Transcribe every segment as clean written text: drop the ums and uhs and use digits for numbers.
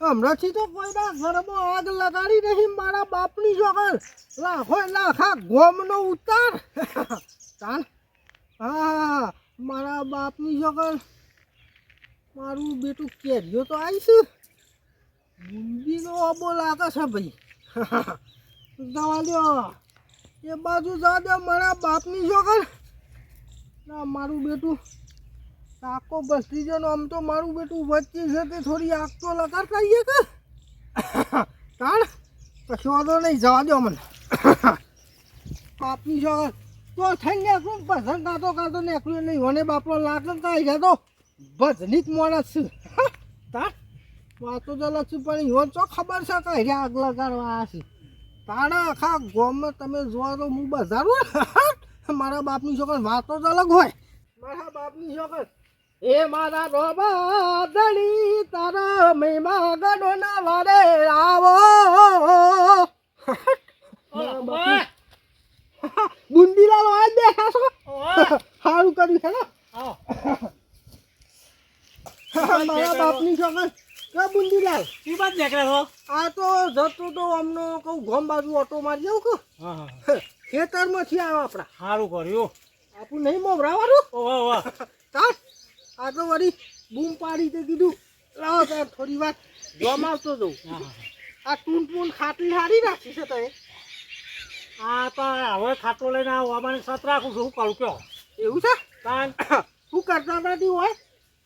હમણાંથી તો કોઈના ઘરમાં આગ લગાડી નહીં મારા બાપની જોગર લાખો લાખા ગોમનો ઉતાર ચાલ હા મારા બાપની જોગર મારું બેટું કેરીઓ તો આવીશું બુંદીનો અબો લાગે છે ભાઈ જવા દો એ બાજુ જવા દો મારા બાપની જોગર ના મારું બેટું આખો બસતી જનો આમ તો મારું બેટું વચ્ચે છે તે થોડી આગ તો લગાડતા આવીએ કે તાણ કશો વાંધો નહીં જવા દો મને બાપની જોગર તો થઈ નીકળું ભજન કાતો નીકળ્યું નહીં મને બાપલો લાગે કાંઈ ગયા તો ભજનિક માણસ છે તાણ વાતો ચાલે છું પણ ઈવન તો ખબર છે કે આગ લગાડવા આવ્યા છે તાણા આખા ગામમાં તમે જોવા તો હું બજારું મારા બાપની છોકર વાતો જ અલગ હોય મારા બાપની છોકર એ મારા રોબા દળી તારા મહિમા ગડો ના વારે આવો બુંદીલાલ આજ બેઠા છો સારું કર્યું છે ને મારા બાપની છોકર કે બુંદીલાલ કી વાત નીકળ્યા છો? આ તો જતો તો અમનો કહું ગોમ બાજુ ઓટો મારી જાઉં કે ખેતરમાંથી આવ્યો આપણા સારું કર્યું. આપણું નહીં મોભરાવાનું ઓહો ઓહો તાર આ તો વળી બૂમ પાડી તે કીધું લાવો તાર થોડી વાર જોમ આવતો જઉં આ ટૂન ખાટલી હારી રાખી છે તો આ તો હવે ખાટો લઈને આવવાની સત રાખું છું. શું કરું કયો એવું છે કારણ શું કરતા નથી હોય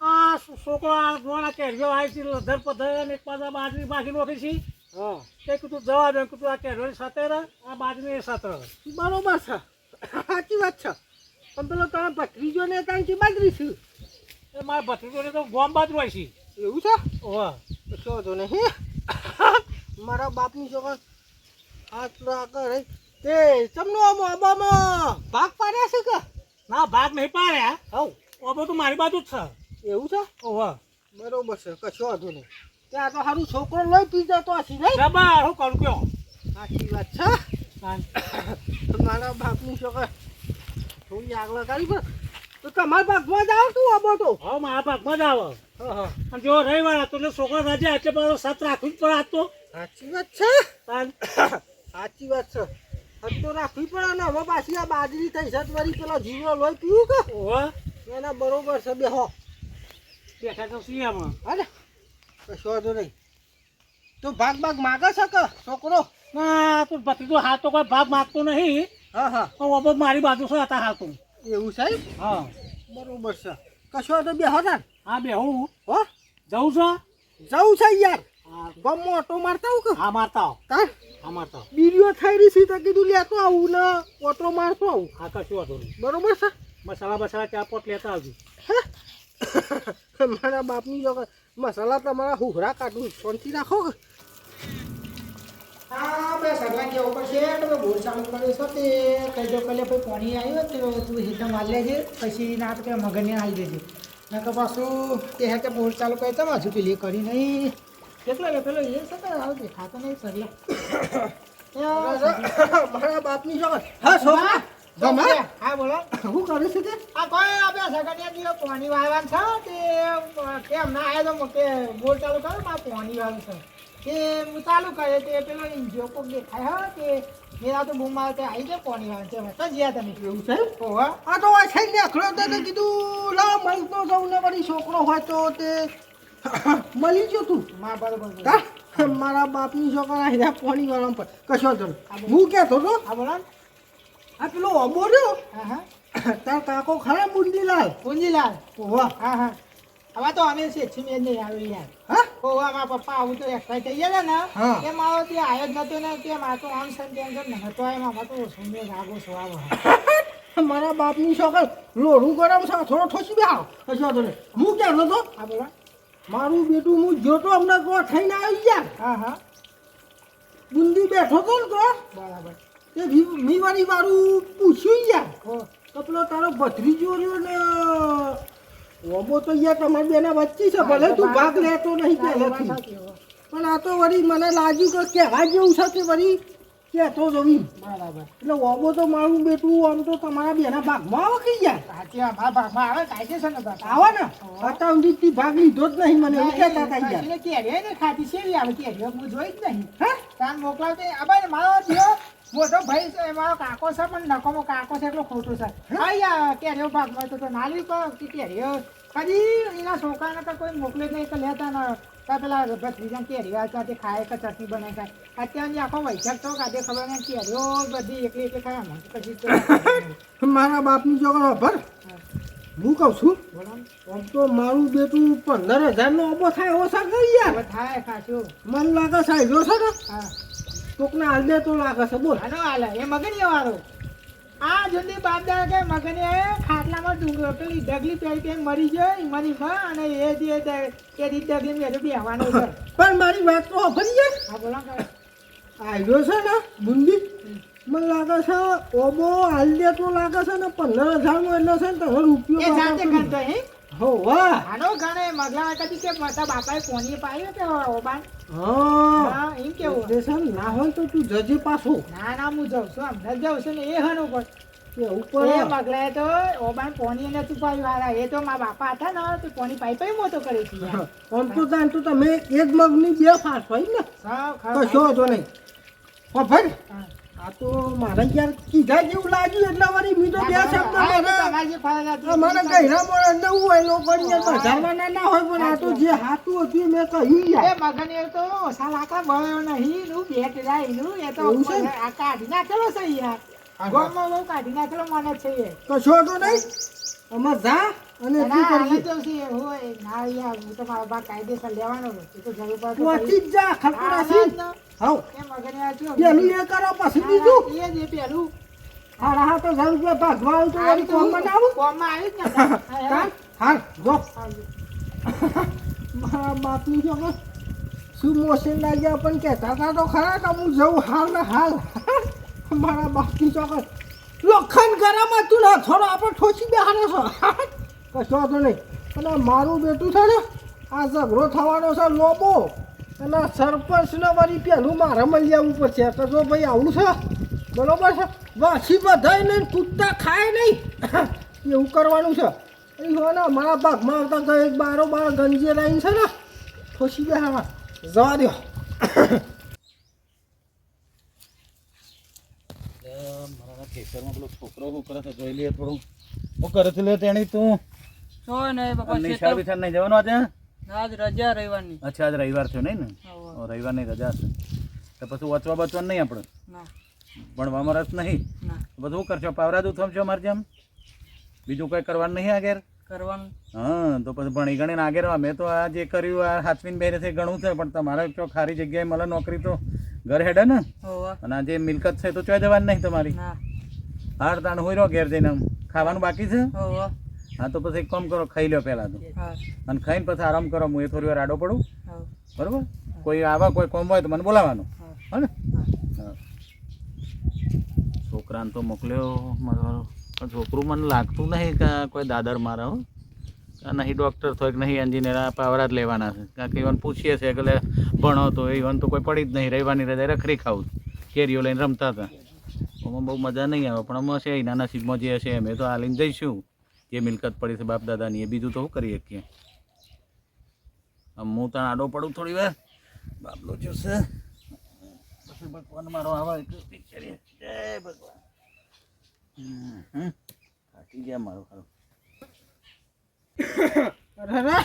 આ છોકરો આ જોવાના કેરીઓ આવી છે લધર પધર અને એક પાછા બાજરી બાકી નોખી છે હા તે કીધું જવા દે કીધું આ કેરીઓની સાથે રહે આ બાજરી સાથે રહે. બરોબર છે સાચી વાત છે પણ પેલો તમે ભત્રીજો ને ત્યાંથી બાજરી છું એ મારા ભત્રીજોને તો ગોમ બાજુ હોય છે. એવું છે ઓહો શો તો નહીં મારા બાપની છોકર હાથ કરે તે ચમનો આમાં ભાગ પાડ્યા છે કે ના ભાગ નહીં પાડ્યા. હવ ઓબો તો મારી બાજુ જ છે. એવું છે ઓહો બરોબર છે કશો વાંધો નહીં ત્યાં તો સારું છોકરો લઈ પી જતો હશે નહીં જબર શું કરું કયો સાચી વાત છે મારા બાપની છોકર થોડી આગ લગાડી પણ તો તમારા ભાગમાં જ આવતું આબો તો હવે મારા ભાગમાં જ આવે. હા અને જો રવિવાર હતો એટલે છોકરા રજા એટલે મારો સત રાખવું જ પડે આજ તો. સાચી વાત છે તાન સાચી વાત છે હદ તો રાખવી પડે ને હવે પાછી આ બાજરી થઈ છે વળી પેલો જીવનો લોહી પીવું કે ઓહો એના બરોબર છે બેહો બેઠા તો સિયામાં. હા કશો વાંધો નહીં તો ભાગ માગે છે કે છોકરો ના તું ભત્રીજો હાલ તો કોઈ ભાગ માગતો નહીં. હા પણ ઓબો મારી બાજુ છે હતા હાલ તો. એવું સાહેબ હા બરોબર છે કશો વાંધો બેહો તાર હા બે હું હો જવું છો? જવું છે યાર હા ગમો ઓટો મારતા આવું કે હા મારતા આવો. તાર હા મારતા આવો. બીડીઓ થઈ રહી છે તો કીધું લેતો આવું ને ઓટો મારતો આવું હા કશું હતું નહીં. બરોબર છે મસાલા બસાલા ચા પોટ લેતા આવજો. મારા બાપની જો મસાલા તમારા હુહરા કાઢું શાંતિ રાખો કે હા બે સગા જેવું પડશે તમે બોર ચાલુ કર્યો છો તે કહેજો કલે પછી પાણી આવ્યું તો તું હિતમ માર લેજે પછી ના તો કે મગને આવી દેજે ના તો પાછું તે હે કે બોર ચાલુ કરી તમે હજુ પેલી કરી નહીં કેટલો લે પેલો એ છે કે આવ દેખાતો નહીં સરલે મારા બાપની જો હા છોકરા જમા હા બોલો શું કરે છે તે આ કોઈ આપણે સગનિયા દીવો પાણી વાળવાનું છે તે કેમ ના આવ્યો તો કે બોર ચાલુ કરો માં પાણી વાળું છે તે હું ચાલુ કરે તે પેલો જો કોક દેખાય હા તે મેરા તો બૂમ મારતે આવી જાય પાણી વાળું છે તો જ્યાં તમે એવું છે ઓહો આ તો આ છે ને આખલો તો કીધું લાવ મળતો જાઉં ને વળી છોકરો હોય તો તે મળી ગયો તું માં બરોબર હા મારા બાપની છોકરા હીરા પાણી વાળા પર કશો તો હું કહેતો તો હા બોલો આ પેલો અબો રહ્યો હા હા તાર કાકો ખરા બુંદીલાલ પૂંજીલાલ ઓવા હા હા હવે તો અમે છે છીએ નહીં આવ્યો યાર હા ઓવા મારા પપ્પા આવું તો એક્સપાયર થઈ ગયા ને હા. એ મારો ત્યાં આવ્યો જ નતો ને કે મારે તો આમ સંટેન્શન નતો એમાં મારે તો સુંદર રાગો સ્વાબ મારા બાપની છોકર લોઢું ગરમ છે થોડો ઠોસી બે આવો કશો તો નહીં હું કહેતો તો હા બોલો મારું બેટું હું જોતો હમણાં તો થઈને આવી ગયા હા હા બુંદી બેઠો તો ને તો બરાબર તે મીવાળી વાળું પૂછ્યું યાર હો તો પેલો તારો ભત્રીજો રહ્યો ને ઓબો તો યાર તમારી બેના વચ્ચે છે ભલે તું ભાગ લેતો નહીં પહેલેથી પણ આ તો વળી મને લાગ્યું કે કહેવા જેવું છે કે વળી કહેતો જમીન બરાબર એટલે ઓબો તો મારું બેટું આમ તો તમારા બેના ભાગમાં આવે કઈ યાર સાચી અમારા ભાગમાં આવે કાયદેસર ને ભાગ આવે ને અત્યાર સુધી તી ભાગ લીધો જ નહીં મને એવું કહેતા હતા યાર એટલે કેરીઓ ને ખાધી શેરી આવે કેરીઓ હું જોઈ જ નહીં હે તાન મોકલાવતે આબાને મારો થયો મોટો ભાઈ છે મારો કાકો છે પણ નકોમો કાકો છે એટલો ખોટો છે આયા કેરીઓ ભાગમાં તો નાલી કે કેરીઓ કદી એના છોકરાને તો કોઈ મોકલે જ નહીં તો લેતા ના તા પેલા ભત્રીજા કેરીઓ આવતા તે ખાય કે ચટણી બનાવી ખાય અત્યારની આખો વૈશાખ તો કાઢે ખબર નહીં કેરીઓ બધી એકલી એકલી ખાય આમાં પછી મારા બાપની છોકરો ભર હું કહું છું બોલો આમ તો મારું બેટું 15,000 નો ઓબો થાય ઓછા કરી યાર હવે થાય ખાશું મન લાગે સાહેબ છે ને હા કોકને હાલ દે તો લાગે છે બોલ હાલો હાલે એ મગનીયો વાળો આ જલ્દી બાપ દાદા કે મગને ખાટલામાં ડુંગર પેલી ડગલી પહેરી પહેરી મરી જાય મરી માં અને એ જે કે રી ડગલી મેં બેહવાનું છે પણ મારી વાત તો ભરી જાય હા બોલો કે આવ્યો છે ને બુંદી મને લાગે છે ઓબો હાલ દે તો લાગે છે ને 15,000 નો એટલે છે ને તમે એ રૂપિયો જાતે ગણતો હે હો વાહ આનો ગણે મગલા કદી કે માતા બાપાએ કોની પાયો કે ઓબાન હા હા એમ કેવું દેશન ના હોય તો તું જજે પાછો ના ના હું જાઉં છું હમણાં જ જાઉં છું ને એ હનું પર કે ઉપર એ મગલાએ તો ઓબાન પોની ને તું પાયું વાળા એ તો મારા બાપા હતા ને તો પોની પાઈ પાઈ મોટો કરે છે યાર. આમ તો જાણ તો તમે એક મગની બે ફાટ હોય ને સાવ કશો તો નહીં ઓ ભાઈ હા. આ તો મારે યાર કીધા જેવું લાગ્યું એટલે વળી મીઠો બે શબ્દ હા, એ તો મારે તમારી જે ફરજ હતી. અમારે ગહેરા મોડા નવું હોય લોકો બજારવાના ના હોય પણ આ તો જે હાથું હતું મેં કહ્યું એ યાર મગન એ તો સાલાકા ભયો નહીં નું બેટ જાય નું એ તો એવું છે ને? આ કાઢી નાખેલો છે યાર ગોળમાં બહુ કાઢી નાખેલો મને છે એ કશો તો નહીં અમાર જા અને ના, શું હાલે કરીએ તો છે, હોય ના યાર હું તો મારો બા કાયદેસર લેવાનો છે. એ તો જરૂર પડે તો પહોંચી જ જા હા, ખતરાસી ના, હવ એ મગન એ આચ્યો. પેલું એ કરો પછી બીજું હા, એ જ એ પેલું હારા હા તો 1000 રૂપિયા ભાગવા આવ્યું તો વળી કોમ બનાવું કોમમાં આવ્યું જ ને. કાં? હાલ જો હા, મારા બાપની જો કે શું મોશન લાગ્યા પણ કહેતા હતા તો ખરા કે હું જઉં હાલ ને હાલ મારા બાપની ચોકર લોખંડ ગરમ હતું ને થોડો આપણે ઠોસી બેહાડો છો કશો વાંધો નહીં અને મારું બેટું છે ને આ ઝઘડો થવાનો છે લોબો અને સરપંચને વળી પહેલું મારે મળી આવવું પડશે તો જો ભાઈ આવું છે બરોબર છે વાસી બધાય નહીં કૂદતા ખાય નહીં એવું કરવાનું છે એ હોય ને મારા ભાગમાં આવતા ગઈ બારોબાર ગંજી લાઈન છે ને ઠોસી બેહાડવા જવા દો મારા ખેતરમાં પેલો છોકરો શું કરે છે જોઈ લઈએ થોડું શું કરે છે લે તેણી તું કોઈ નહીં બાપા નિશાળ બિશાળ નહીં જવાનું આજે આજ રજા રવિવારની અચ્છા આજ રવિવાર થયો નહીં ને હોવે. રવિવારની રજા છે તો પછી વચવા બચવાનું નહીં આપણે ના ભણવામાં રસ નહીં ના બધું શું કરશો પાવરા દૂધ થમશો અમારે જેમ બીજું કંઈ કરવાનું નહીં આગળ કરવાનું હા તો પછી ભણી ગણીને આગળ મેં તો આ જે કર્યું આ હાથવીન બેરેથી ઘણું છે પણ તમારે જો ખારી જગ્યાએ મળે નોકરી તો ઘર હેડે ને હોવા અને આ જે મિલકત છે તો ચોય જવાની નહીં તમારી ના હાર તાણ હોય રહ્યો ઘેર જઈને આમ. ખાવાનું બાકી છે હોવા હા તો પછી એક કામ કરો ખાઈ લો પહેલાં તો હા અને ખાઈને પછી આરામ કરો હું એ થોડી વાર આડો પડું હા બરાબર કોઈ આવે કોઈ કોમ હોય તો મને બોલાવવાનું હા હા ને હા. છોકરાને તો મોકલ્યો મારો પણ છોકરું મને લાગતું નહીં કે કોઈ દાદર મારે હો કે નહીં ડૉક્ટર થોડીક નહીં એન્જિનિયર આ પાવરા જ લેવાના છે કારણ કે ઈવન પૂછીએ છે કે લે ભણો તો ઈવન તો કોઈ પડી જ નહીં રવિવારની રજા રખડી ખાવું કેરીઓ લઈને રમતા હતા એમાં બહુ મજા નહીં આવે પણ અમે હશે એના નસીબમાં જે હશે અમે તો આ લઈને જઈશું જે મિલકત પડી છે બાપ દાદાની એ બીજું તો શું કરી શકીએ આમ હું ત્યાં આડો પડું થોડી વાર બાબલો જોશે પછી ભગવાન મારો આવા પિક્ચર જય ભગવાન થાકી ગયા મારો ખરો અરે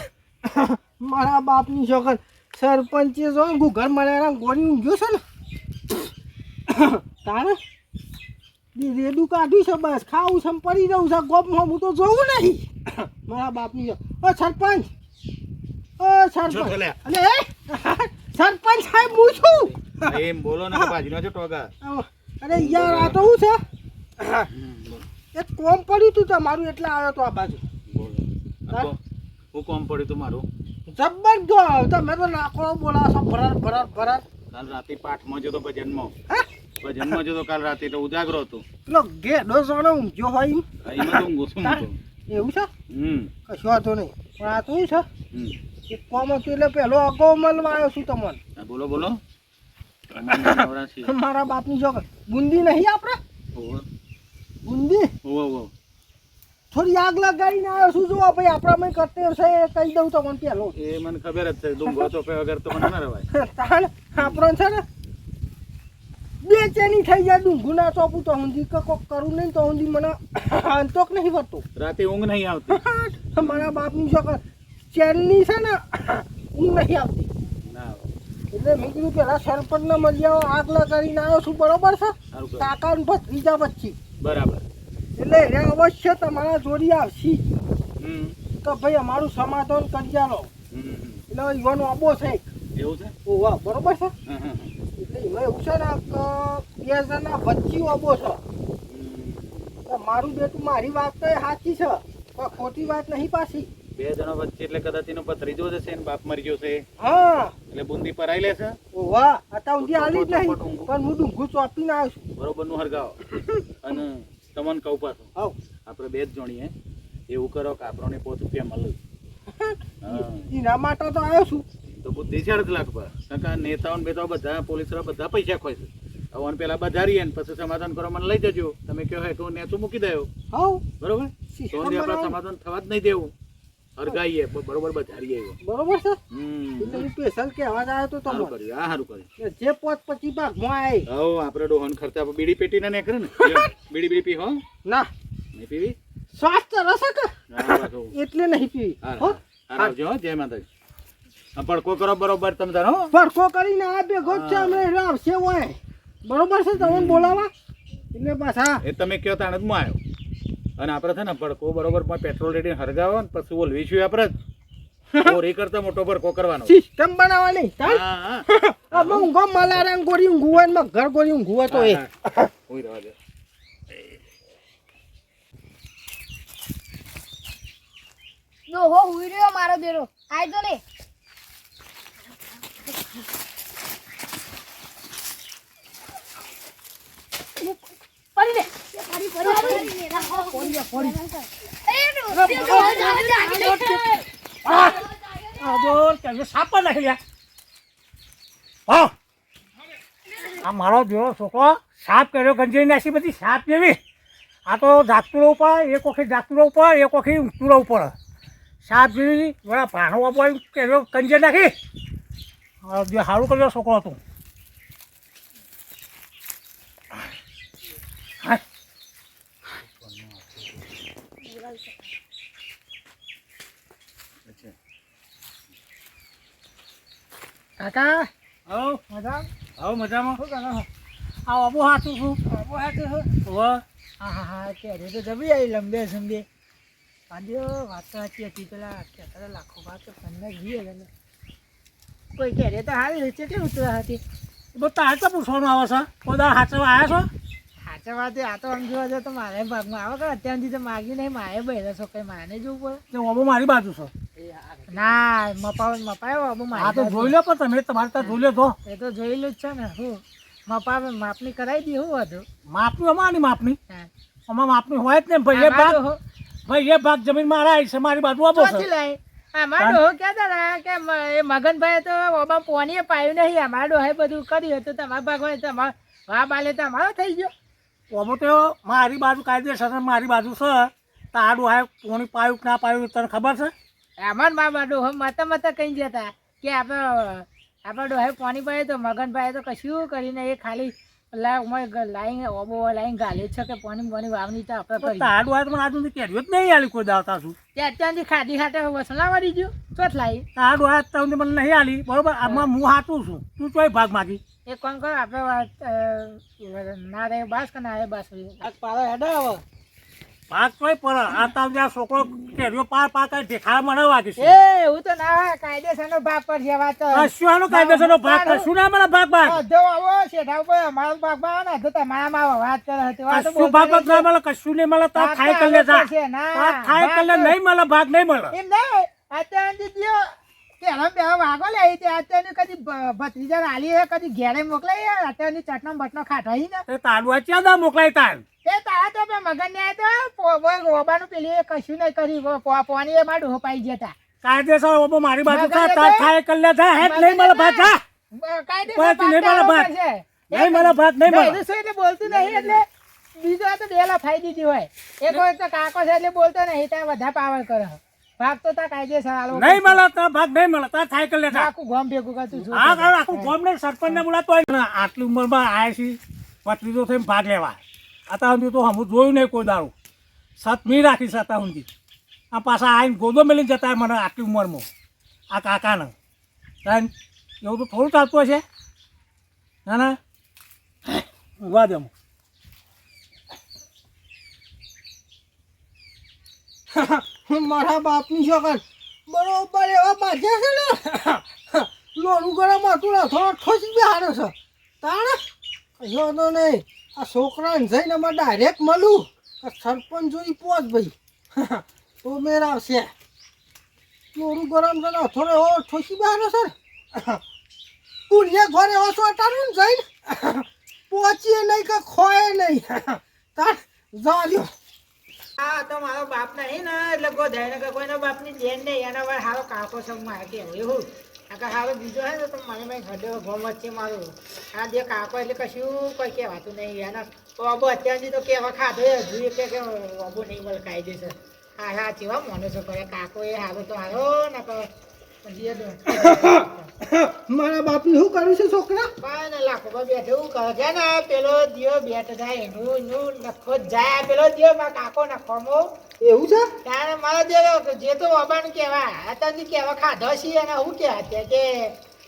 મારા બાપની છોકર સરપંચે જો ઘર મળ્યા ગોળી ઊંઘ્યો છે ને તારે રેડું કાઢ્યું છે બસ ખાવું છે ને પડી જવું છે ગોપમાં હું તો જોવું નહીં મારા બાપની ઓ સરપંચ ઓ સરપંચ અલે એ સરપંચ સાહેબ હું છું એમ બોલો ને બાજરીનો છે ટોગા અરે યાર આ તો શું છે એક કોમ પડ્યું તું તમારું એટલે આવ્યો તો આ બાજુ બોલો હું કોમ પડ્યું તું મારું જબરદસ્ત તમે તો નાખો બોલાવો છો ભરાર ભરાર ભરાર કાલ રાતે પાઠમાં જતો ભજનમાં હે ભજનમાં જતો કાલ રાતે તો ઉજાગરો હતો પેલો ગેડો જોડે ઊંઘ્યો હોય એમ એમાં તો ઊંઘું છું હું તો. એવું છે કશું વાંધો નહીં પણ આ તો શું છે હમ. એક કોમ હતું એટલે પહેલો અગાઉ મળવા આવ્યો છું તમને હા, બોલો બોલો અમારા નવરા છીએ. મારા બાપની છોકર બુંદી નહીં આપણે ઓહો, બુંદી ઓહો, ઓહો. થોડી આગ લગાડીને આવ્યો છું જો ભાઈ આપણામાં કરતે છે એ કહી દઉં તો મને પેલો એ મને ખબર જ છે ડુંગો ચોપે વગર તો મને ના રવાય. તાણ આપણો છે ને બે ચેની થઈ જાય ડુંગું ના ચોપું તો ઊંધી કોક કરું નહીં તો ઊંધી મને અંતોક નહીં વધતો રાતે ઊંઘ નહીં આવતી. મારા બાપની છોકર ચેનની છે ને ઊંઘ નહીં આવતી ના આવે. એટલે મેં કીધું પેલા સરપંચને મળી આવો આગ લગાડીને આવ્યો છું બરોબર છે સારું કહ્યું. કાકા ભત્રીજા વચ્ચે બરાબર. એટલે એને અવશ્ય તમારા જોડી આવશે હમ, તો ભાઈ અમારું સમાધાન કરી આલો હમ, હમ. એટલે ઈવાનો આબો છે એવું છે? ઓવા બરોબર છે હમ, હમ, એટલે એમાં એવું છે ને કે બે જણા વચ્ચે આબો છે હમ. તો મારું બેટું મારી વાત તો એ સાચી છે પણ ખોટી વાત નહીં પાછી બે જણા વચ્ચે એટલે કદાચ એનો ભત્રીજો જ હશે ને બાપ મરી ગયો છે હા એટલે બુંદી પરાઈ લેશે. ઓવા અત્યાર સુધી હાલી જ નહીં પણ હું ડુંગું ચોપીને આવ્યો છું બરોબર નું હરગાવો. અને તમને કહું પાછું હાવ આપણે બે જ જોણીએ એવું કરો કે આપણને ₹5 મળે. હા, એના માટે તો આવ્યો છું તો બુદ્ધિ છે જ લાખ પર. કારણ કે નેતાઓ ને બેતાઓ બધા પોલીસ બધા પૈસા ખોય છે. હવે પેલા બધારીએ ને પછી સમાધાન કરો મને લઈ જજો. તમે કહો હે તો નેચું મૂકી દેવો. હાવ બરોબર? સિસ્ટમ તો આપણે બનાવો. સમાધાન થવા જ નહીં દેવું. હરગાઈએ બરોબર બધારીએ એવો. બરોબર છે હમ, એટલે હું સ્પેશિયલ કહેવા જ આવ્યો તો સારું તમને કર્યું. હા, સારું કર્યું. કે જે 25 ભાગમાં આવે હવે આપણે ડોહન ખર્ચા બીડી પેટી ના નીકળે ને બીડી પી હો ના નહીં પીવી. સ્વાસ્થ્ય રસે કે હા, પાછું. એટલે નહીં પીવી હા, હો હા, આવજો હો, જય માતાજી. હા, પડકો કરો બરોબર તમે તારો હો. પડકો કરીને આ ભેગો જ છે હમણાં એટલે આવશે હોય બરોબર છે તમને બોલાવા એટલે પાછા એ તમે કહો તાણે જ હું આવ્યો. અને આપણે છે ને પડકો બરોબર પેટ્રોલ રેડીને હરગાવો ને પછી ઓલવીશું આપણે જ ચોરી કરતા મોટો પડકો કરવાનો. સિસ્ટમ બનાવવાની ચાલ હા, હા. અમે ઊંઘો મલારામ ગોળી ઊંઘું હોય ને ઘર ગોળી ઊંઘું હોય તો એ હા, હા. ઉઈ રહેવા દે. ડોહો હુઈ રહ્યો મારો બેરો આય તો ને પડી ને પડી આ મારો જેવો છોકરો સાપ કર્યો ગંજરી નાસી બધી સાપ જેવી આ તો જાગતું રહેવું પડે એક વખત જાગતું રહેવું પડે એક વખત ઊંઘતું રહેવું પડે સાપ જેવી બરા ભાણો બોય કર્યો ગંજરી નાખી જે સારું કર્યો છોકરો હતો હા કાકા હવ મજા આવો મજામાં શું કરો આ અબુ હાથું છું બાબુ હાથે હો હવે હા હા હા ત્યારે તો જમી આવી લંબે સંબે આજે વાત તો સાચી હતી પેલા કહેતા લાખો વાત તો પંદર ગઈ ને કોઈ ઘેરે તો હારી રીતે કેટલી ઉતરા હતી બધું તાર તો પૂછવાનું આવે છે કોઈ દાળ હાચવા આવ્યા છો સાચા વાત આ તો આમ જોવા જાય તો મારે ભાગમાં આવે કે અત્યાર સુધી તો માગ્યું નહીં મારે બહેરા છો કઈ માને જોવું તે અબુ મારી બાજુ છો પડે ના મપાયો અબુ આ તો મારે જોઈ લો પણ તમે તમારે ત્યાં જોઈ લો તો એ તો જોયેલું જ છે ને હું મપાવે માપણી કરાવી દી હું હતું માપની અમારી માપની હા. અમાર માપની હોય જ ને ભાઈ એ અમારો ભાગ ભાઈ એ ભાગ જમીન મારા આવી છે મારી બાજુ આપો ચોથી છે લાઈ અમારો ડોહો કહેતા હતા કે એ મગનભાઈ તો ઓબા પોણીએ પાયું નહીં અમારો ડોહાએ બધું કર્યું હતું તમારા ભાગમાં તમારો વાહ બાલે તો અમારો થઈ ગયો અમુ તો મારી બાજુ કાયદેસર મારી બાજુ છે તારું આ કોણી પાયું કે ના પાયું તને ખબર છે અમાર મા ડોહો મતા કહી જતા કે આપણા ડોહાએ પાણી પાયું તો મગનભાઈએ તો કશું કરીને એ ખાલી લાઈન ઓબો લાઈન ગાલ્યું છે કે પાણી વાવની તો આપણે કરી તારું આ તો મને આજુ કેર્યું જ નહીં આલી કોઈ દાવતા છું તે અત્યારથી ખાધી ખાતે વસલા વળી ગયું ચોથ લાવી તારું આ તમને મને નહીં આલી બરોબર આમાં હું હાચું છું તું ચોય ભાગ માગી એક કોણ કરો આપણે ના રે બાસ કે ના રે બાસ પાડો હેડો હવે ભાગ ચોય પર આ તાવ જ્યાં છોકરો કેર્યો પાર પાર કઈ દેખાડા મને વાગે છે એ એવું તો ના હોય કાયદેસરનો ભાગ પર છે વાત કશું આનો કાયદેસરનો ભાગ કશું ના મને ભાગ ભાગ જો આવો શેઠા ઉપર અમારો ભાગમાં આવે ને તો તમારામાં વાત કરે હતી વાત તો કશું ભાગ ભાગ ના મળે કશું નહીં મળે તાર ખાઈ કરી લે જા છે ના તાર ખાઈ કરી લે નહીં મળે ભાગ નહીં મળે એમ ના અત્યારે જો પેલા બે વાગો લે તે અત્યારે કદી ભત્રીજા આલી હે કદી ઘેરે મોકલાઈ અત્યારની ચટનો બટનો ખાટાઈ ને તે તારું આ ચ્યાં દા મોકલાય તાર એ તારા તો બે મગન ને તો રોબાનું પેલી કશું નહીં કરી પોણી એ મારું હોપાઈ જતા કાયદેસર ઓબો મારી બાજુ કા તાર ખાઈ કરી લે જા હેટ નહીં મળે ભાગ જા કાયદેસર પછી નહીં ભાગ મળે ચાલવો ભાગ. પડશે. નહીં મળે ભાગ, નહીં મળે. નહીં, શું એટલે બોલતું નહીં એટલે બીજો આ તો ડેલા ફાઈ દીધી હોય. એક વખત તો કાકો છે એટલે બોલતો નહીં, ત્યાં બધા પાવર કરે. ભાગ તો તાર કાયદેસર આલવો નહીં પડશે. મળે તો ભાગ નહીં મળે તાર સાયકલ લેતા આખું ગામ ભેગું કરતું છું. હા કારણ આખું ગામ ને સરપંચ ને બોલાતો હોય ને આટલી ઉંમરમાં આવ્યા છીએ પતલીઓ થઈને ભાગ લેવા અત્યાર સુધી તો હમું જોયું નહીં કોઈ દારૂ સત નહીં રાખી અત્યાર સુધી આ પાછા આવીને ગોદો મેળીને જતા હોય મને આટલી ઉંમરમાં આ કાકાને તાન એવું તો થોડું ચાલતું હશે ના ના ઉભા દે મારા બાપની છોકર બરોબર એવા બાજ્યા છે ને લોરું ગરમ હતું ને થોડો ઠોસી બી હારો છે તાણ કશો તો નહીં આ છોકરાને જઈને અમે ડાયરેક્ટ મળું કે સરપંચ જોઈ પહોંચ ભાઈ તો મેર આવશે લોરું ગરમ છે ને થોડો એવો ઠોસી બી હારો છે પુણ્ય ઘર એવો સોટાડું ને જઈને પહોંચીએ નહીં કે ખોય નહીં તાણ જવા દો. હા તો મારો બાપ નહીં ને એટલે ગોધાય ને કોઈના બાપની જેન નહીં એના ભાઈ હારો કાકો છે મારે કેવું એવું આ હારો બીજો હે ને તો મને મેં ઘડ્યો ગોમ વચ્ચે મારું આ જે કાકો એટલે કશું કોઈ કહેવાતું નહીં એના બાબો અત્યારથી તો કેવા ખાધો હજુ કે બાબો નહીં મળે કાયદેસર હા હા ચેવા માણસો કરે કાકો એ હારો તો હારો ને તો પછી મારા બાપની શું કર્યું છે છોકરા કાંઈ ને લાખો બેઠે એવું કરે છે ને પેલો દિયો બેઠ જાય એનું નખો જ જાય પેલો દિયો મારા કાકો નખોમો એવું છે તારે મારો જે તો બાબાનું કહેવા અત્યારથી કહેવા ખાધો છીએ અને હું કહેવા ત્યાં કે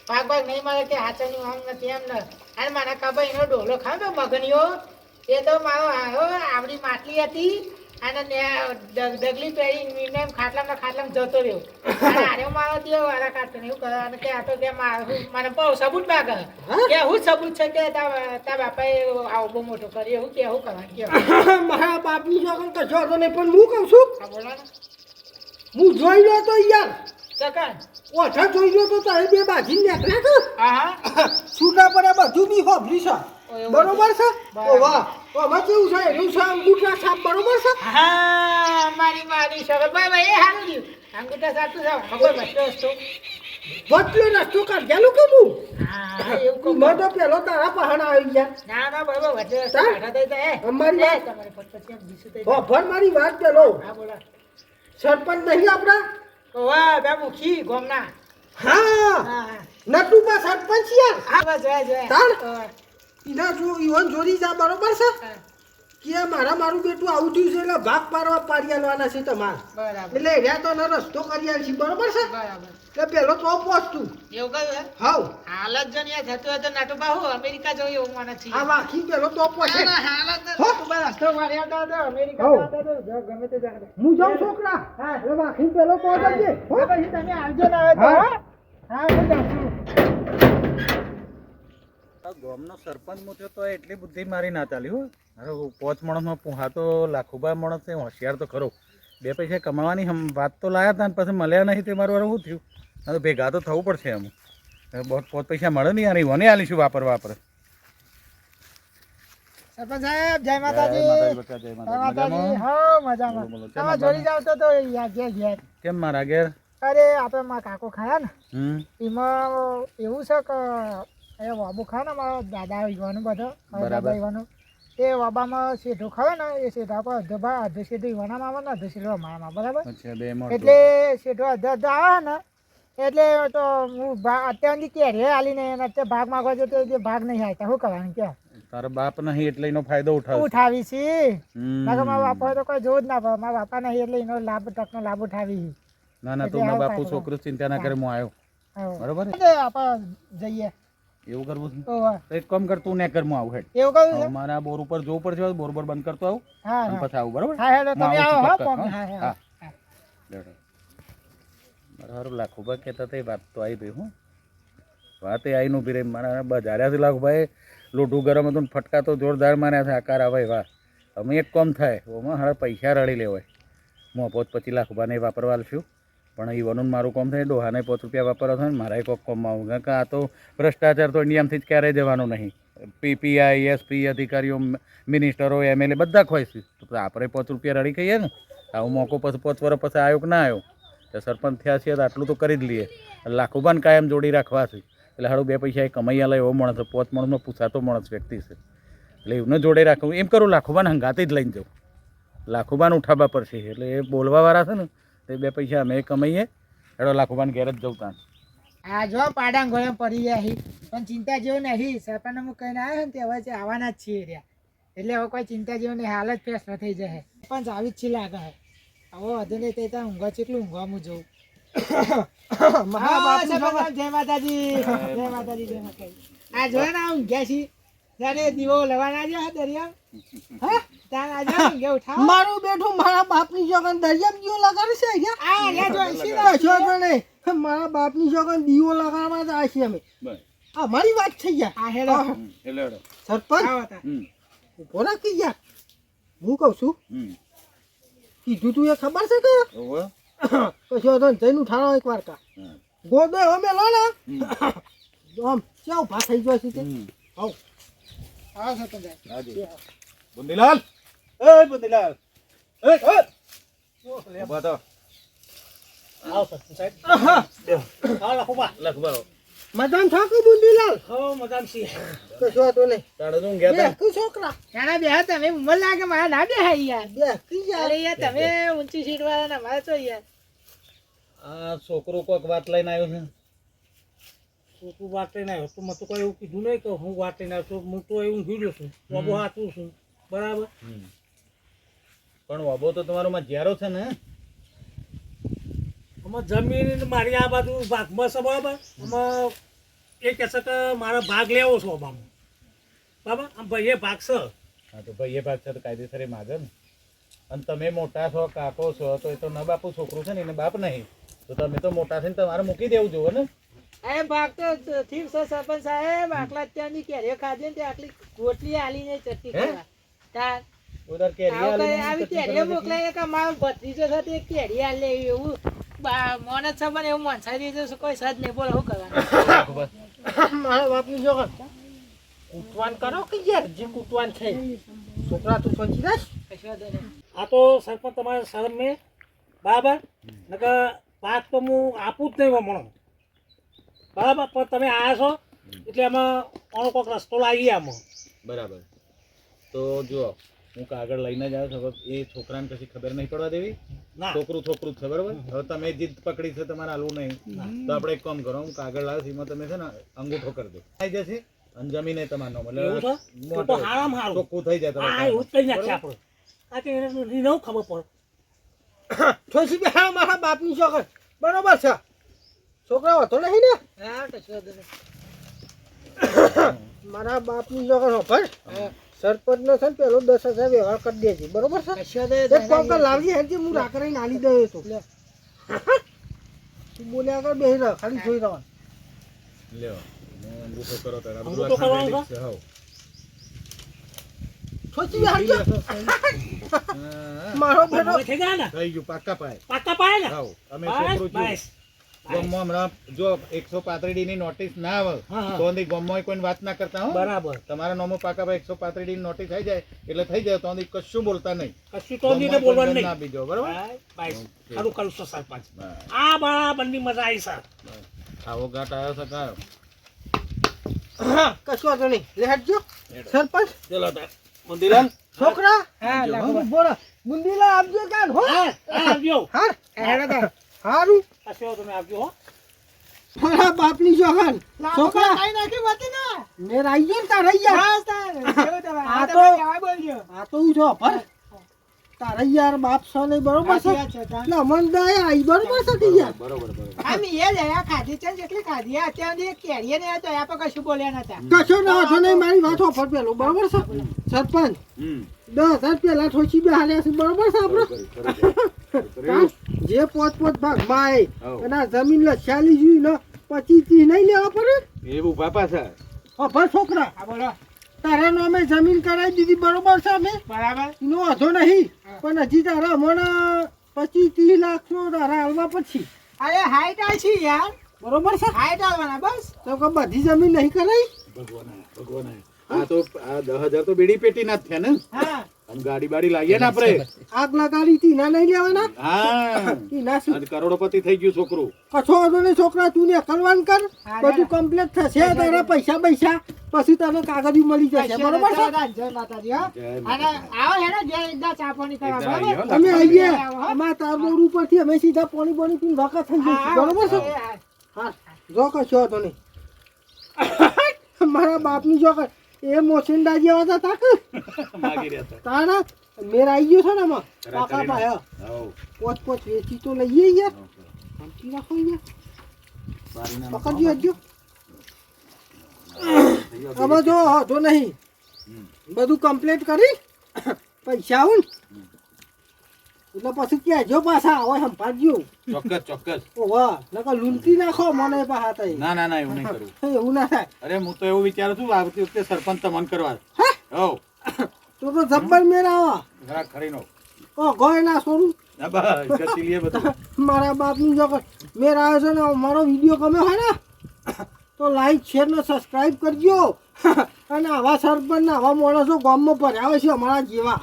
ભાગ નહીં મળે કે હાથની આમ નથી એમ ને અને મને ખબર એનો ડોલો ખાવ મગનીઓ એ તો મારો આવડી માટલી હતી અને ડગલી પહેરી એમ ખાટલામાં જતો રહ્યો અને આરે મારો દેવ વાળા કાઢતો ને એવું કરે અને કે આ તો કે મને બહુ સબૂત માગે કે હું સબૂત છે કે તારા બાપાએ આવો બહુ મોટો કર્યો એવું કે હું કરવાનું કે મારા બાપની છોકરા કશો હતો નહીં પણ હું કહું છું હા બોલો ને હું જોઈ લો તો યાર ચકન ઓછા જોઈ લો તો તારે બે બાજી નીકળ્યા કે હા છૂટા પડે બધું બી હોભરી છે એવું બરોબર છે બરાબર. ઓ વાહ આમાં કેવું છે એનું છે અંગૂઠા સાપ બરોબર છે હા મારી સગર ભાઈ એ હારું રહ્યું અંગૂઠા સાચું છે ખબર બચતો વસ્તુ વચલો રસ્તો કાઢ્યાલું કે હું હા એવું કહું મેં તો પેલો તારા પહાડ આવી ગયા ના બરોબર વચ્ચે રસ્તો હા? કાઢા થઈ જાય અમારી વાત- તમારી પછી એમ બીસું થઈ હોભર મારી વાત પેલો હા બોલા સરપંચ નહીં આપણા વાહ બે મુખી ગોમના હા હા નટુબા સરપંચ યાર હા બસ જોયા તાણ? જોયા એના જો ઈવન જોડી જા બરોબર છે હા, કે મારું બેટું આવું થયું છે એટલે ભાગ પાડી આલવાના છે તમારે બરાબર એટલે રહ્યા તો રસ્તો કરી આલશી બરોબર છે બરાબર એટલે પેલો તો પહોંચતું એવું કહ્યું હે હાવ હાલ જ જો ને થતું હોય તો નાટુબા હું અમેરિકા જવું એવું મને છે આ વાખી પેલો તો પહોંચે હો? હો. ગમે તે જાગે હું જાઉં છોકરા હા એટલે વાખી પેલો પહોંચે હો પછી તમે આવજો ને હવે તો હા. હા હું જાઉં છું ગામનો સરપંચ મૂક્યો તો એટલી બુદ્ધિ મારી ના ચાલી હો અરે પોચ માણસમાં પૂહા તો લાખોબા માણસ છે હોશિયાર તો ખરો બે પૈસા કમાવાની વાત તો લાયા હતા ને પછી મળ્યા નહીં તે મારું શું થયું હવે તો ભેગા તો થવું પડશે એમ બહુ પોચ પૈસા મળે નહીં યાર મને આલીશું વાપર સરપંચ સાહેબ જય માતાજી જય જય માતાજી, માતાજી મજામાં? હા મજામાં બોલો, બોલો. તમે જોડી જાવ તો યાર ઘેર કેમ મારા ઘેર અરે આપણે મારા કાકો ખાયા ને હમ એમાં એવું છે કે એ વાબુ ખાય ને મારો દાદા યુવાનું બધો બરાબર. દાદા યુવાનું એ વાબામાં શેઠો ખાવે ને એ શેઠા પર અડધો શેઠો યુવાનામાં આવે ને અડધો શેઠો અમારામાં બરાબર અચ્છા બે માં એટલે શેઠો અડધો આવે ને એટલે તો હું અત્યાર સુધી કેરી હાલીને એને અત્યારે ભાગ માગવા જતો જે ભાગ નહીં આવતા શું કરવાનું કે તારા બાપ નહીં એટલે એનો ફાયદો ઉઠાવ ઉઠાવી છે હમ. બાકી મારા બાપા તો કોઈ જોવું જ ના પડે મારા બાપા નહીં એટલે એનો તકનો લાભ ઉઠાવી છે. ના ના તું એટલે ના આવું બાપુ ફાયદો. છોકરો ચિંતા ના કરે હું આવ્યો હા. બરોબર ને? એટલે આપણે જઈએ એવું કરવું છે ઓહો. તો એક કામ કર તું ને કર હું આવું હેડ એવું કહ્યું છે મારા બોર ઉપર જોવું પડશે બોર બંધ કરતો આવું હા અને હા પછી આવું બરોબર હા હેડો હું તમે આવું આવો છું હો ચોક્કસ, કોમ. હા? હા હા. હા લેડો. બરાબર લાખુભાઈ કહેતા હતા એ વાત તો આવી ભાઈ હું વાત એ આવીને ઊભી રહી મારા બજાર્યાથી લાખુભાઈ લોઢું ગરમ હતું ને ફટકા તો જોરદાર માર્યા છે આકાર આવે વાહ અમે એક કામ થાય ઓમાં હવે પૈસા રડી લેવાય હું 25 લાખુભાને વાપરવા આલશું પણ એ વનું મારું કામ થાય ડોહાને 5 રૂપિયા વાપરવા થાય ને મારા કોક કામમાં આવું કારણ કે આ તો ભ્રષ્ટાચાર તો ઇન્ડિયામાંથી જ ક્યારેય જવાનું નહીં પીપીઆઈ એસપી અધિકારીઓ મિનિસ્ટરો એમએલએ બધા ખોઈશું તો આપણે 5 રૂપિયા રડી કહીએ ને આવું મોકો પછી 5 વર્ષ પછી આવ્યો કે ના આવ્યો તો સરપંચ થયા છીએ તો આટલું તો કરી જ લઈએ લાખુબાને કાયમ જોડી રાખવા છે એટલે હાડું 2 પૈસા એ કમાઈ આલે એવો માણસ, 5 માણસનો પૂછાતો માણસ વ્યક્તિ છે. એટલે એમને જોડે રાખવું એમ કરું, લાખોબાને હંગાતે જ લઈને જાઉં, લાખોબાને ઉઠાવવા પડશે. એટલે એ બોલવાવાળા છે ને તે 2 પૈસા અમે કમાઈએ, હેડો લાખોબાને ઘેર જ જવું તાન. આ જો પાડા ગોળે પડી ગયા હી, પણ ચિંતા જેવું નહીં. સરપંચને હું કહીને આવ્યો ને તે હવે છે આવવાના જ છીએ રહ્યા, એટલે હવે કોઈ ચિંતા જેવું નહીં, હાલ જ ફેસલો થઈ જશે. પણ આવી જ છે લાગે હે. હવે વધુ નહીં તે ઊંઘવા કેટલું ઊંઘવા હું જોઉં. જય માતાજી, જય માતાજી, જય માતાજી. આ જો ને ઊંઘ્યા છીએ ત્યારે દીવો લેવાના છે દરિયા. હા તાર આજે ઊંઘે ઉઠાવો. મારું બેઠું મારા બાપની છોકરાને દરિયામાં દીવો લગાડે છે અહીંયા. આ લે જો સીધા કશો તો નહીં, મારા બાપની છોકરાને દીવો લગાડવા જ આ છીએ અમે. અમારી વાત થઈ ગયા. આ હેડો એટલે હેડો. સરપંચ આવો તા. ઉભો રાખી ગયા. હું કહું છું કીધું તું એ ખબર છે કે કશો તો જઈને ઉઠાડો એક વાર કા ગોદો અમે લો ને આમ ક્યાં ઉભા થઈ ગયો છે તે. આવો સરપંચ. બુંદીલાલ, એ બુંદીલાલ, એ ઉભા થો. આવો સરપંચ સાહેબ. આવો લાખોબા. લાખોબા મજામાં થાકી બુંદીલાલ. હો મજામાં છીએ. કશો તો નહીં. તાળો તો ઊંઘ્યા તા. બેઠું છોકરા નાના બે તમે ઉંમર લાગે મારા ના બે યાર. બેઠી યાર. અરે યાર તમે ઊંચી સીટ વાળા ના મારે તો યાર. આ છોકરો કોઈક વાત લઈને આવ્યો છે. તું વાત લઈને આવ્યો તો મેં તો કોઈ એવું કીધું નહીં કે હું વાત લઈને આવ્યો છું. હું તો એવું ઊંઘી છું, બાબુ હાથું છું, બરાબર. પણ વાબો તો તમારો માં જ્યારો છે ને. આમાં જમીન મારી આ બાજુ ભાગમાં છે, બરાબર. આમાં એ કહેશે કે મારે ભાગ લેવો છો બાબા, બરાબર. આમ ભાઈ એ ભાગ છે. હા તો ભાઈ એ ભાગ છે તો કાયદેસર એ માગે ને. અને તમે મોટા છો, કાકો છો, તો એ તો ન બાપુ છોકરું છે ને એને બાપ નહીં, તો તમે તો મોટા થઈને તમારે મૂકી દેવું જોવે ને. એ ભાગ તો ઠીક છે સરપંચ સાહેબ. આટલા અત્યારની કેરીઓ ખાધી ને તે આટલી રોટલી આલીને ચટણી કરવા. તાર ઉધર કેરી આવી કેરીઓ મોકલાય કે મારો ભત્રીજો છે તે કેરી આલે એવું મોને છે પણ એવું મનસાઈ દીધું છે કોઈ સજ નહીં. બોલો શું કરવાનું. મારા બાપની છોકરા કૂટવાન કરો કે યાર જે કૂટવાન છે છોકરા તું પહોંચી જાય. કશો વાંધો નહીં. આ તો સરપંચ તમારે શરમ મેં, બરાબર. નકર ભાગ તો હું આપું જ નહીં મળો, બરાબર. પણ તમે આવ્યા છો એટલે એમાં કોનો કોઈક રસ્તો લાગી આમાં. બરાબર. તો જુઓ હું કાગળ લઈને જ આવ્યો છું. એ છોકરાને કશી ખબર નહીં પડવા દેવી. ના છોકરું છોકરું જ છે, બરાબર. હવે તમે જીદ પકડી છે તમારે હાલવું નહીં, તો આપણે એક કામ કરો, હું કાગળ લાવ્યો છું, એમાં તમે છે ને અંગૂઠો કરી દો, થઈ જશે. અને જમીન તમારો એવું છે? તો તો હારામ હારું. ચોખ્ખું થઈ જાય હા તમારે. એવું જ કરી નાખીએ આપણે. આ કે એને નહીં ખબર પડે. થોડી બે મારા બાપની છોકર બરોબર છે. છોકરા હતો નહીં ને હા કશો વાંધો નહીં. મારા બાપની છોકર પર સરપંચ નો છે ને પેલો 10,000 વ્યવહાર કરી દેજે બરોબર છે. કશો વાંધો એક કામ કર લાવજે હેરજે હું રાખડી નાલી દઉં છું. તું બોલ્યા કર બેહી રહ ખાલી જોઈ રહેવાનું. લ્યો હું અંગૂઠો કરો તારા અંગૂઠો કરવાનો છે? હાઉ. થોડી બે હાલજો. મારો બેટો હવે થઈ ગયા ને? થઈ ગયું પાક્કા પાય. પાક્કા પાય ને? હાઉ. અમે બસ, છોકરું છું. બસ. ગામમાં હમણાં જો 135D ની નોટિસ ના આવે હા, હા. તો ગામમાં કોઈ વાત ના કરતા હો. બરાબર. તમારા નામો પાકા ભાઈ 135D ની નોટિસ થઈ જાય એટલે થઈ જાય તો કશું બોલતા નહીં. કશું તો નહીં ને બોલવાનું નહીં. ના બીજો બરાબર. બસ. સારું કરું છું સરપંચ. બસ. આ બરાબરની મજા આવી સર. આવો ઘાટ આવ્યો છે કાયો. કશો વાંધો નહીં લે હેડજો સરપંચ ચલો તાર મુંદીલાલ છોકરા હા જો, લાખો. બોલો ગુંદીલા આપજો કાન હો. હા હા આવજો. હાર હેડો તાર. હારું કશો તમે આવજો હો. મારા બાપની છોકર છોકરા ખાઈ નાખી વાતી ના. મેર આઈ ગયો ને તાર અહીંયા. બસ તાર. જેવો તમારે. આ આ તો- તો કહેવાય બોલજો. આ તો હું છો પર તારા યાર બાપ છો નહીં બરોબર છે. સાચી વાત છે તાર. એટલે અમન દયા આઈ બરોબર છે કે યાર. બરોબર બરોબર. આમ એ જ આયા ખાધી છે ને જેટલી ખાધી આ અત્યાર સુધી એક કેરીએ ને તો આયા પર કશું બોલ્યા નતા. કશો ના વાંધો નહીં મારી વાત ઓફર પેલો બરોબર છે સરપંચ 10,000 પેલા ઠોચી બે હાલ્યા છે બરોબર છે આપણે કાં? જે પોત ભાગમાં આવે હઉ. અને આ જમીન લસ્યાલી જોઈ ને 25-30 નહીં લેવા પડે. એવું બાપા છે. ઓફર છોકરા હા બોલો. તારા નામે જમીન કરાવી દીધી બરોબર છે અમે બરાબર. એનો વાંધો નહીં પણ હજી તારા હમણાં 25-30 લાખનો તારા હાલવા પછી અરે હાઈટ આ છે યાર. બરોબર છે હાઈટ આવવાના બસ. તો કે બધી જમીન નહીં કરાવી. ભગવાન આ તો આ 10,000 તો બીડી પેટી ના જ થયા ને. હા આમ ગાડી બાડી લાવીએ ને આપણે આગ લગાડી હતી ના નહીં લેવાના હા ઈના શું આજ કરોડોપતિ થઈ ગયું છોકરું કશો વાંધો નહીં છોકરા તું ને કરવાન કર બધું કમ્પ્લીટ થશે તારા પૈસા પછી તને કાગળિયું મળી જશે બરોબર છે જય માતાજી હા જય અને આવો હેડો જે એકદા ચા પાણી કરવા એકદા બરાબર? આવીએ, અમે આવીએ અમારા તારબોર ઉપરથી અમે સીધા પાણી પીને વાકા થઈ જઈશું બરોબર છે હા જો કશો વાંધો નહીં મારા બાપની જો એ મોસિંડા જેવા હતા તાક માગી રહ્યા હતા. તારા મેર આવી ગયો છે ને આમાં તરત કાકા કરીને. ભાઈ હોવ. પોચ વેચી તો લઈએ યાર શાંતિ રાખો યાર બારીના પકડજો હજો થઈ ગયો. હવે જો તો નહીં બધું કમ્પ્લીટ કરી પૈસા આવું એટલે પછી કહેજો પાછા આવો સંભાળજો ચોક્કસ ચોક્કસ વાહ નકર લૂંટી નાખો મને પાછા તઈ ના ના ના એવું નહીં કરું એવું ના થાય અરે હું તો એવું વિચારું છું આવતી વખતે સરપંચ તમને કરવા હોવ તો જબ્બર મેળાવા જરા ખરીનો ગોય ના છોડું ના બસ જતી લઈએ બધું મારા બાપની જો મેર આવ્યો છે ને મારો વિડીયો ગમ્યો હોય ને તો લાઈક શેર ને સબસ્ક્રાઇબ કરજો અને આવા સરપંચ ને આવા માણસો ગામમાં ભર્યા હોય છે અમારા જેવા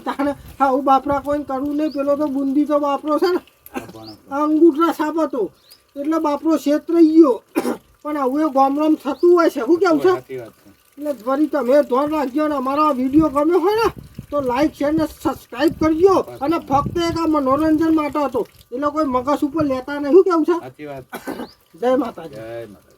તાણે આવું બાપરા કોઈ કરવું નહીં પેલો તો બુંદી તો બાપરો છે ને આ અંગૂઠા સાપ હતો એટલે બાપરો છેતરાઈ ગયો પણ આવું એ ગામડામાં થતું હોય છે શું કેવું છે સાચી વાત છે એટલે ફરી તમે ધ્યાન રાખજો ને અમારો વિડીયો ગમ્યો હોય ને તો લાઈક શેર ને સબસ્ક્રાઇબ કરજો અને ફક્ત એક આ મનોરંજન માટે હતો એટલે કોઈ મગજ ઉપર લેતા નહીં શું કેવું છે સાચી વાત જય માતાજી જય માતા